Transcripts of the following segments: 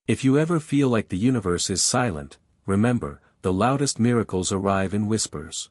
If you ever feel like the universe is silent, remember, the loudest miracles arrive in whispers.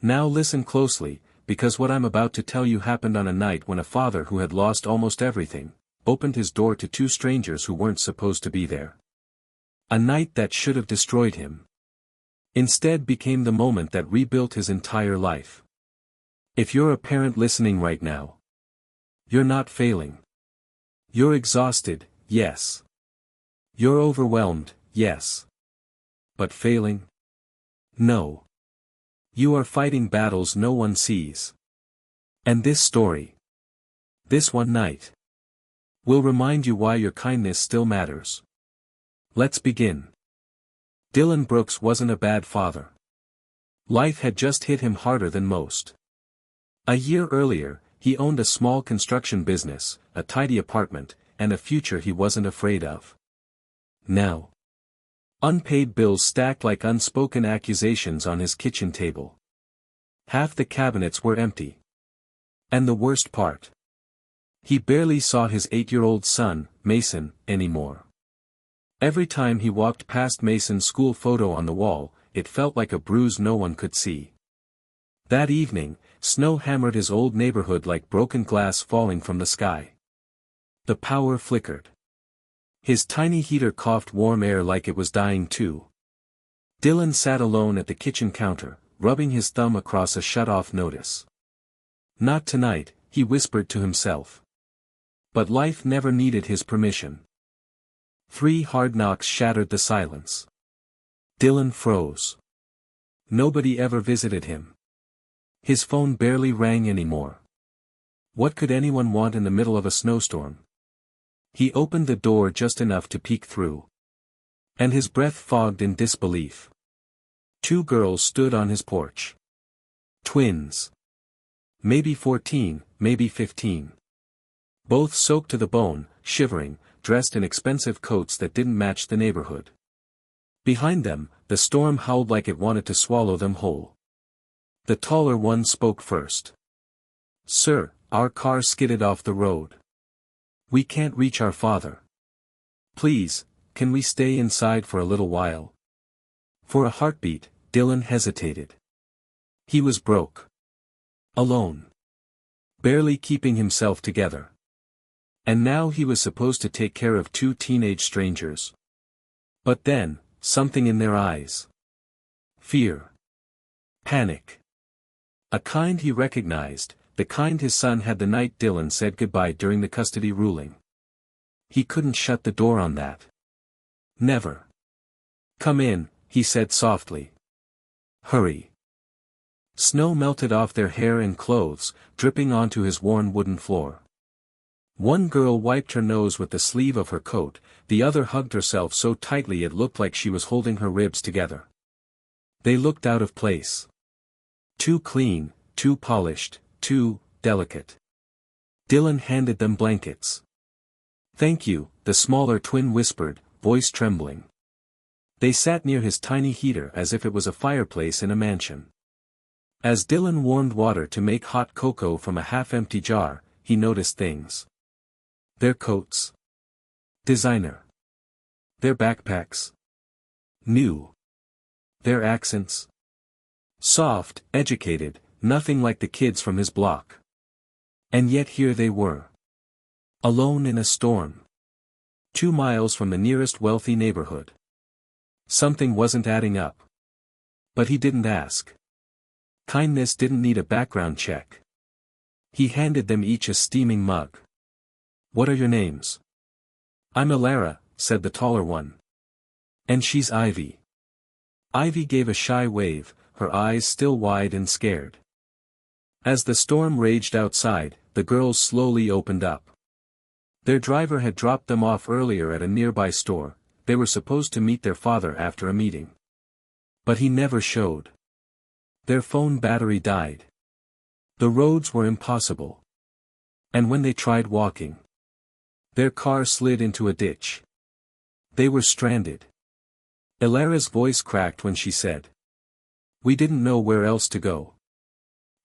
Now listen closely, because what I'm about to tell you happened on a night when a father who had lost almost everything, opened his door to two strangers who weren't supposed to be there. A night that should have destroyed him, instead became the moment that rebuilt his entire life. If you're a parent listening right now, you're not failing. You're exhausted, yes. You're overwhelmed, yes. But failing? No. You are fighting battles no one sees. And this story, this one night, will remind you why your kindness still matters. Let's begin. Dylan Brooks wasn't a bad father. Life had just hit him harder than most. A year earlier, he owned a small construction business, a tidy apartment, and a future he wasn't afraid of. Now, unpaid bills stacked like unspoken accusations on his kitchen table. Half the cabinets were empty. And the worst part, he barely saw his 8-year-old son, Mason, anymore. Every time he walked past Mason's school photo on the wall, it felt like a bruise no one could see. That evening, snow hammered his old neighborhood like broken glass falling from the sky. The power flickered. His tiny heater coughed warm air like it was dying too. Dylan sat alone at the kitchen counter, rubbing his thumb across a shut-off notice. Not tonight, he whispered to himself. But life never needed his permission. 3 hard knocks shattered the silence. Dylan froze. Nobody ever visited him. His phone barely rang anymore. What could anyone want in the middle of a snowstorm? He opened the door just enough to peek through. And his breath fogged in disbelief. 2 girls stood on his porch. Twins. Maybe 14, maybe 15. Both soaked to the bone, shivering, dressed in expensive coats that didn't match the neighborhood. Behind them, the storm howled like it wanted to swallow them whole. The taller one spoke first. "Sir, our car skidded off the road. We can't reach our father. Please, can we stay inside for a little while?" For a heartbeat, Dylan hesitated. He was broke. Alone. Barely keeping himself together. And now he was supposed to take care of 2 teenage strangers. But then, something in their eyes. Fear. Panic. A kind he recognized, the kind his son had the night Dylan said goodbye during the custody ruling. He couldn't shut the door on that. Never. "Come in," he said softly. "Hurry." Snow melted off their hair and clothes, dripping onto his worn wooden floor. One girl wiped her nose with the sleeve of her coat, the other hugged herself so tightly it looked like she was holding her ribs together. They looked out of place. Too clean, too polished, too delicate. Dylan handed them blankets. "Thank you," the smaller twin whispered, voice trembling. They sat near his tiny heater as if it was a fireplace in a mansion. As Dylan warmed water to make hot cocoa from a half-empty jar, he noticed things. Their coats. Designer. Their backpacks. New. Their accents. Soft, educated, nothing like the kids from his block. And yet here they were. Alone in a storm. 2 miles from the nearest wealthy neighborhood. Something wasn't adding up. But he didn't ask. Kindness didn't need a background check. He handed them each a steaming mug. "What are your names?" "I'm Alara," said the taller one. "And she's Ivy." Ivy gave a shy wave, her eyes still wide and scared. As the storm raged outside, the girls slowly opened up. Their driver had dropped them off earlier at a nearby store. They were supposed to meet their father after a meeting. But he never showed. Their phone battery died. The roads were impossible. And when they tried walking, their car slid into a ditch. They were stranded. Ilara's voice cracked when she said, "We didn't know where else to go."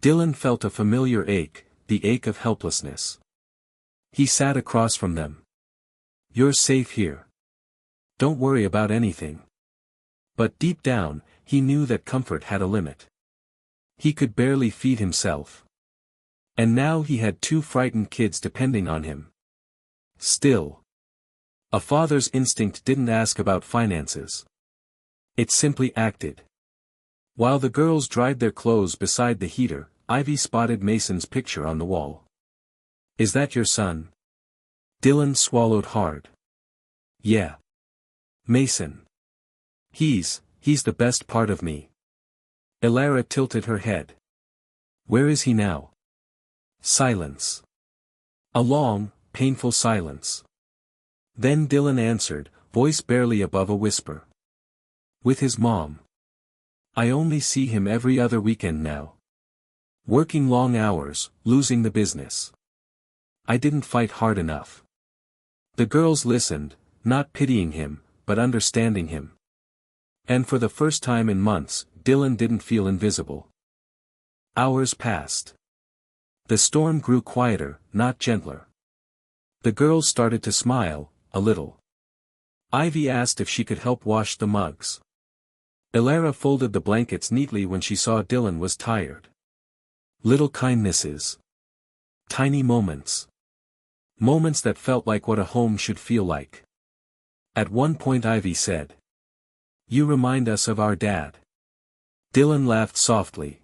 Dylan felt a familiar ache, the ache of helplessness. He sat across from them. "You're safe here. Don't worry about anything. But deep down, he knew that comfort had a limit. He could barely feed himself. And now he had 2 frightened kids depending on him. Still, a father's instinct didn't ask about finances. It simply acted. While the girls dried their clothes beside the heater, Ivy spotted Mason's picture on the wall. "Is that your son?" Dylan swallowed hard. "Yeah. Mason. He's the best part of me." Elara tilted her head. "Where is he now?" Silence. A long, painful silence. Then Dylan answered, voice barely above a whisper. "With his mom. I only see him every other weekend now. Working long hours, losing the business. I didn't fight hard enough." The girls listened, not pitying him, but understanding him. And for the first time in months, Dylan didn't feel invisible. Hours passed. The storm grew quieter, not gentler. The girls started to smile, a little. Ivy asked if she could help wash the mugs. Elara folded the blankets neatly when she saw Dylan was tired. Little kindnesses. Tiny moments. Moments that felt like what a home should feel like. At one point Ivy said, "You remind us of our dad." Dylan laughed softly.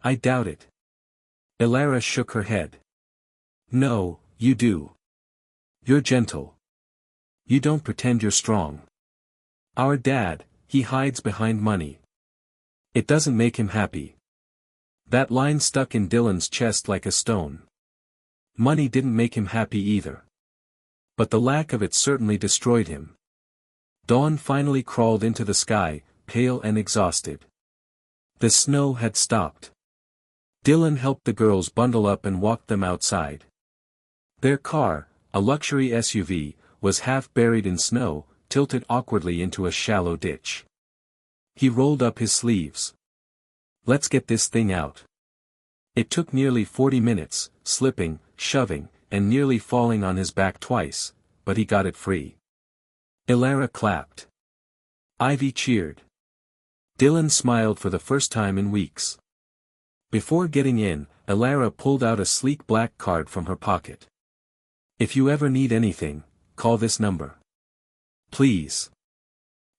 "I doubt it." Elara shook her head. "No, you do. You're gentle. You don't pretend you're strong. Our dad, he hides behind money. It doesn't make him happy." That line stuck in Dylan's chest like a stone. Money didn't make him happy either. But the lack of it certainly destroyed him. Dawn finally crawled into the sky, pale and exhausted. The snow had stopped. Dylan helped the girls bundle up and walked them outside. Their car, a luxury SUV, was half buried in snow, tilted awkwardly into a shallow ditch. He rolled up his sleeves. "Let's get this thing out." It took nearly 40 minutes, slipping, shoving, and nearly falling on his back twice, but he got it free. Elara clapped. Ivy cheered. Dylan smiled for the first time in weeks. Before getting in, Elara pulled out a sleek black card from her pocket. "If you ever need anything, call this number. Please."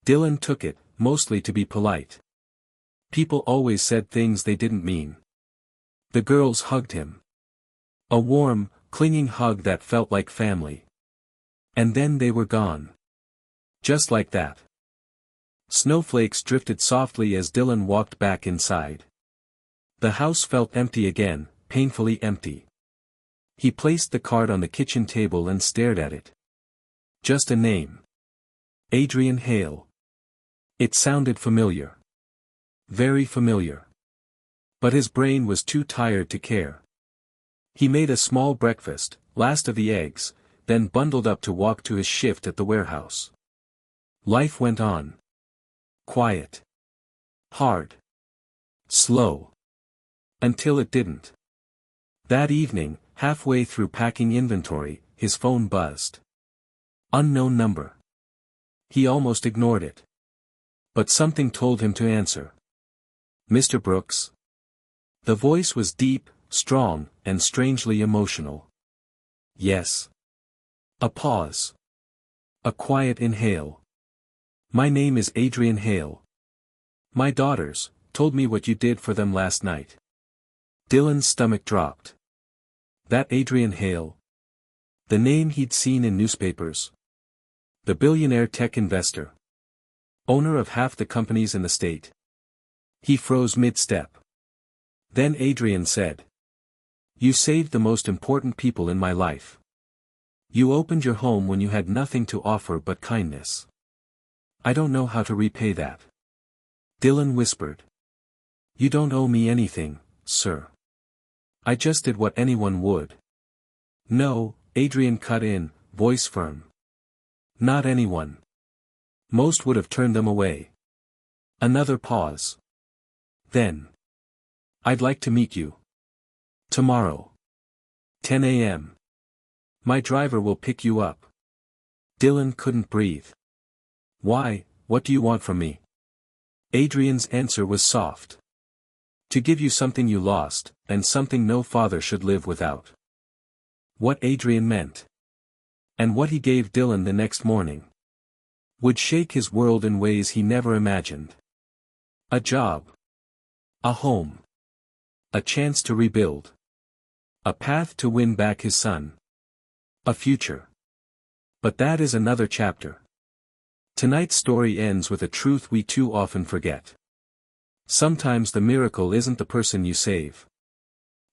Dylan took it, mostly to be polite. People always said things they didn't mean. The girls hugged him. A warm, clinging hug that felt like family. And then they were gone. Just like that. Snowflakes drifted softly as Dylan walked back inside. The house felt empty again, painfully empty. He placed the card on the kitchen table and stared at it. Just a name. Adrian Hale. It sounded familiar. Very familiar. But his brain was too tired to care. He made a small breakfast, last of the eggs, then bundled up to walk to his shift at the warehouse. Life went on. Quiet. Hard. Slow. Until it didn't. That evening, halfway through packing inventory, his phone buzzed. Unknown number. He almost ignored it. But something told him to answer. "Mr. Brooks?" The voice was deep, strong, and strangely emotional. "Yes." A pause. A quiet inhale. "My name is Adrian Hale. My daughters told me what you did for them last night." Dylan's stomach dropped. That Adrian Hale? The name he'd seen in newspapers. The billionaire tech investor. Owner of half the companies in the state. He froze mid-step. Then Adrian said. "You saved the most important people in my life. You opened your home when you had nothing to offer but kindness. I don't know how to repay that." Dylan whispered. "You don't owe me anything, sir. I just did what anyone would." "No," Adrian cut in, voice firm. "Not anyone. Most would have turned them away." Another pause. Then. "I'd like to meet you. Tomorrow. 10 a.m. My driver will pick you up." Dylan couldn't breathe. Why, what do you want from me? Adrian's answer was soft. To give you something you lost, and something no father should live without. What Adrian meant. And what he gave Dylan the next morning. Would shake his world in ways he never imagined. A job. A home. A chance to rebuild. A path to win back his son. A future. But that is another chapter. Tonight's story ends with a truth we too often forget. Sometimes the miracle isn't the person you save.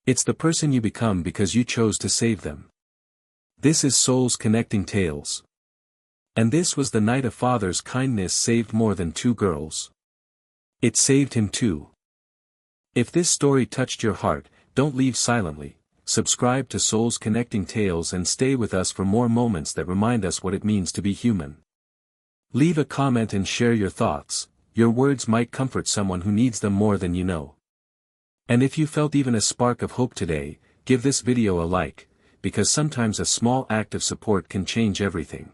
It's the person you become because you chose to save them. This is Souls Connecting Tales. And this was the night a father's kindness saved more than 2 girls. It saved him too. If this story touched your heart, don't leave silently. Subscribe to Souls Connecting Tales and stay with us for more moments that remind us what it means to be human. Leave a comment and share your thoughts. Your words might comfort someone who needs them more than you know. And if you felt even a spark of hope today, give this video a like, because sometimes a small act of support can change everything.